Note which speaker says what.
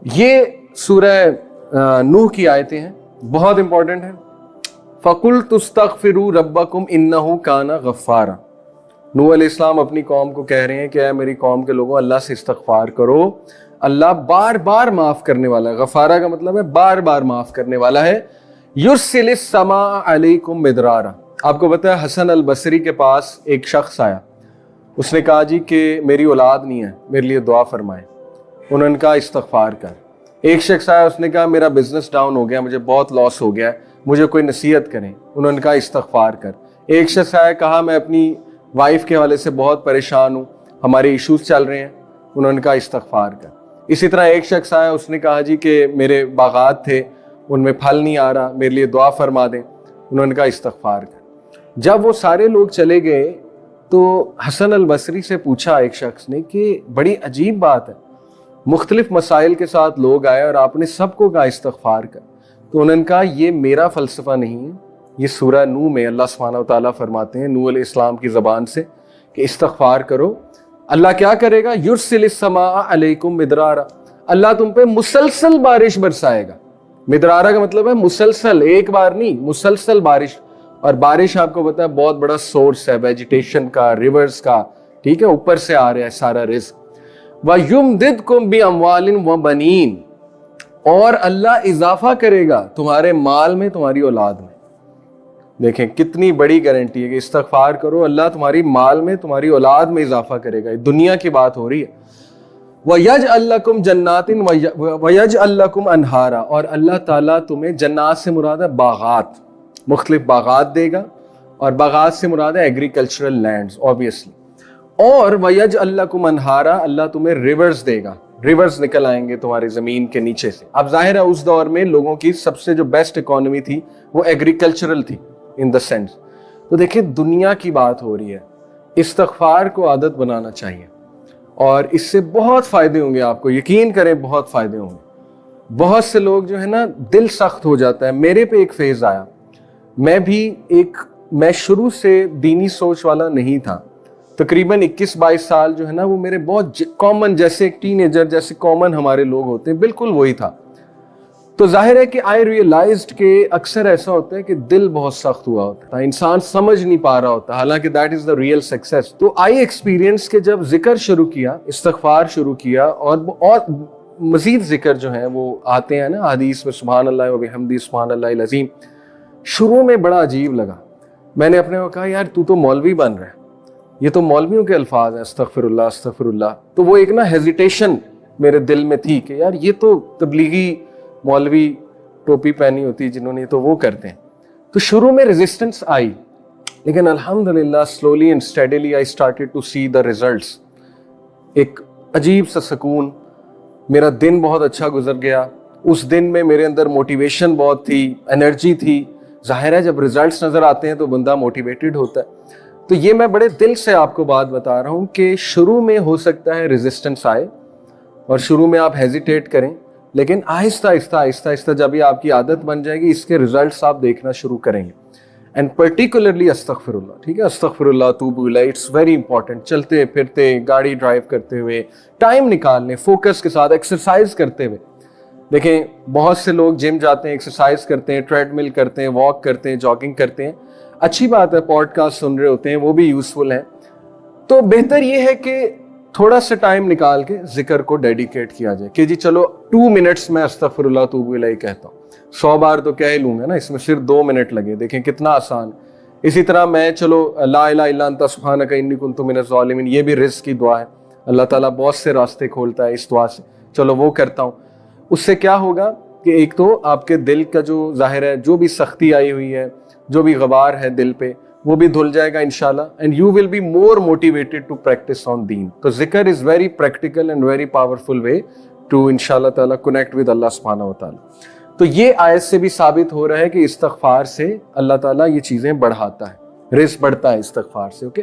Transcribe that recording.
Speaker 1: یہ سورہ نوح کی آیتیں ہیں, بہت امپورٹنٹ ہیں. فَقُلْتُ اسْتَغْفِرُوا رَبَّكُمْ إِنَّهُ كَانَ غَفَّارًا. نوح علیہ السلام اپنی قوم کو کہہ رہے ہیں کہ اے میری قوم کے لوگوں, اللہ سے استغفار کرو, اللہ بار بار معاف کرنے والا ہے. غفارہ کا مطلب ہے بار بار معاف کرنے والا ہے. یرسل السماء علیکم مدرارا. آپ کو پتہ ہے حسن البصری کے پاس ایک شخص آیا, اس نے کہا جی کہ میری اولاد نہیں ہے, میرے لیے دعا فرمائیں. انہوں نے کہا استغفار کر. ایک شخص آیا, اس نے کہا میرا بزنس ڈاؤن ہو گیا, مجھے بہت لاس ہو گیا ہے, مجھے کوئی نصیحت کریں. انہوں نے کہا استغفار کر. ایک شخص آیا, کہا میں اپنی وائف کے حوالے سے بہت پریشان ہوں, ہمارے ایشوز چل رہے ہیں. انہوں نے کہا استغفار کر. اسی طرح ایک شخص آیا, اس نے کہا جی کہ میرے باغات تھے, ان میں پھل نہیں آ رہا, میرے لیے دعا فرما دیں. انہوں نے کہا استغفار کر. جب وہ سارے لوگ چلے گئے تو حسن البصری سے پوچھا ایک شخص نے کہ بڑی عجیب بات ہے, مختلف مسائل کے ساتھ لوگ آئے اور آپ نے سب کو کہا استغفار کر. تو انہوں نے کہا یہ میرا فلسفہ نہیں ہے, یہ سورہ نوح میں اللہ سبحانہ و تعالیٰ فرماتے ہیں نوح علیہ السلام کی زبان سے کہ استغفار کرو. اللہ کیا کرے گا؟ یرسل السماء علیکم مدرارا, اللہ تم پہ مسلسل بارش برسائے گا. مدرارا کا مطلب ہے مسلسل, ایک بار نہیں, مسلسل بارش. اور بارش آپ کو پتا ہے بہت بڑا سورس ہے ویجیٹیشن کا, ریورز کا, ٹھیک ہے, اوپر سے آ رہا ہے سارا رزق. وَيُمْدِدْكُمْ بِأَمْوَالٍ وَبَنِينَ, اور اللہ اضافہ کرے گا تمہارے مال میں, تمہاری اولاد میں. دیکھیں کتنی بڑی گارنٹی ہے کہ استغفار کرو, اللہ تمہاری مال میں, تمہاری اولاد میں اضافہ کرے گا. دنیا کی بات ہو رہی ہے. وَيَجْعَلْ لَكُمْ جَنَّاتٍ وَيَجْعَلْ لَكُمْ أَنْهَارًا, اور اللہ تعالیٰ تمہیں, جنات سے مراد ہے باغات, مختلف باغات دے گا, اور باغات سے مراد ہے ایگریکلچرل لینڈز obviously. اور وَيَجْعَلْ لَكُمْ أَنْهَارًا, اللہ تمہیں ریورز دے گا, ریورز نکل آئیں گے تمہاری زمین کے نیچے سے. اب ظاہر ہے اس دور میں لوگوں کی سب سے جو بیسٹ اکانومی تھی وہ ایگریکلچرل تھی ان دا سینس. تو دیکھیں دنیا کی بات ہو رہی ہے, استغفار کو عادت بنانا چاہیے, اور اس سے بہت فائدے ہوں گے آپ کو, یقین کریں بہت فائدے ہوں گے. بہت سے لوگ جو ہے نا دل سخت ہو جاتا ہے. میرے پہ ایک فیز آیا, میں شروع سے دینی سوچ والا نہیں تھا. تقریباً 21-22 سال جو ہے نا وہ میرے بہت کامن, جیسے ایک ٹین ایجر جیسے کامن ہمارے لوگ ہوتے ہیں, بالکل وہی تھا. تو ظاہر ہے کہ آئی ریئلائزڈ کہ اکثر ایسا ہوتا ہے کہ دل بہت سخت ہوا ہوتا ہے, انسان سمجھ نہیں پا رہا ہوتا, حالانکہ that is the real success. تو آئی ایکسپیرینس کہ جب ذکر شروع کیا, استغفار شروع کیا, اور مزید ذکر جو ہیں وہ آتے ہیں نا حدیث میں, سبحان اللہ و بحمدہ سبحان اللہ العظیم. شروع میں بڑا عجیب لگا. میں نے اپنے کو کہا یار تو مولوی بن رہا ہے, یہ تو مولویوں کے الفاظ ہیں, استغفر اللہ استغفر اللہ. تو وہ ایک نا ہیزیٹیشن میرے دل میں تھی کہ یار یہ تو تبلیغی مولوی ٹوپی پہنی ہوتی جنہوں نے, تو وہ کرتے ہیں. تو شروع میں ریزسٹنس آئی, لیکن الحمدللہ slowly and steadily I started to see the results. ایک عجیب سا سکون, میرا دن بہت اچھا گزر گیا. اس دن میں میرے اندر موٹیویشن بہت تھی, انرجی تھی. ظاہر ہے جب ریزلٹس نظر آتے ہیں تو بندہ موٹیویٹڈ ہوتا ہے. تو یہ میں بڑے دل سے آپ کو بات بتا رہا ہوں کہ شروع میں ہو سکتا ہے ریزسٹنس آئے, اور شروع میں آپ ہیزیٹیٹ کریں, لیکن آہستہ آہستہ جب یہ آپ کی عادت بن جائے گی, اس کے ریزلٹس آپ دیکھنا شروع کریں گے. اینڈ پرٹیکولرلی استغفر اللہ, ٹھیک ہے, استغفر اللہ توب الیہ, اٹس ویری امپورٹنٹ. چلتے پھرتے, گاڑی ڈرائیو کرتے ہوئے ٹائم نکال لیں, فوکس کے ساتھ ایکسرسائز کرتے ہوئے. دیکھیں بہت سے لوگ جم جاتے ہیں, ایکسرسائز کرتے ہیں, ٹریڈ مل کرتے ہیں, واک کرتے ہیں, جاگنگ کرتے ہیں, اچھی بات ہے, پوڈ کاسٹ سن رہے ہوتے ہیں, وہ بھی یوزفل ہیں. تو بہتر یہ ہے کہ تھوڑا سا ٹائم نکال کے ذکر کو ڈیڈیکیٹ کیا جائے کہ جی چلو 2 منٹس میں استغفر اللہ توب الیہ کہتا ہوں. 100 بار تو کہہ لوں گا نا, اس میں صرف 2 منٹ لگے. دیکھیں کتنا آسان. اسی طرح میں چلو لا الہ الا انت سبحانک انی کنت من الظالمین, یہ بھی رزق کی دعا ہے, اللہ تعالیٰ بہت سے راستے کھولتا ہے اس دعا سے, چلو وہ کرتا ہوں. اس سے کیا ہوگا کہ ایک تو آپ کے دل کا جو ظاہر ہے جو بھی سختی آئی ہوئی ہے, جو بھی غبار ہے دل پہ, وہ بھی دھل جائے گا انشاءاللہ. And you will be more motivated to practice on دین. تو ذکر is very practical and very powerful way to انشاءاللہ تعالیٰ کنیکٹ ود اللہ سبحانہ و تعالیٰ. تو یہ آیت سے بھی ثابت ہو رہا ہے کہ استغفار سے اللہ تعالیٰ یہ چیزیں بڑھاتا ہے, رزق بڑھتا ہے استغفار سے. اوکے.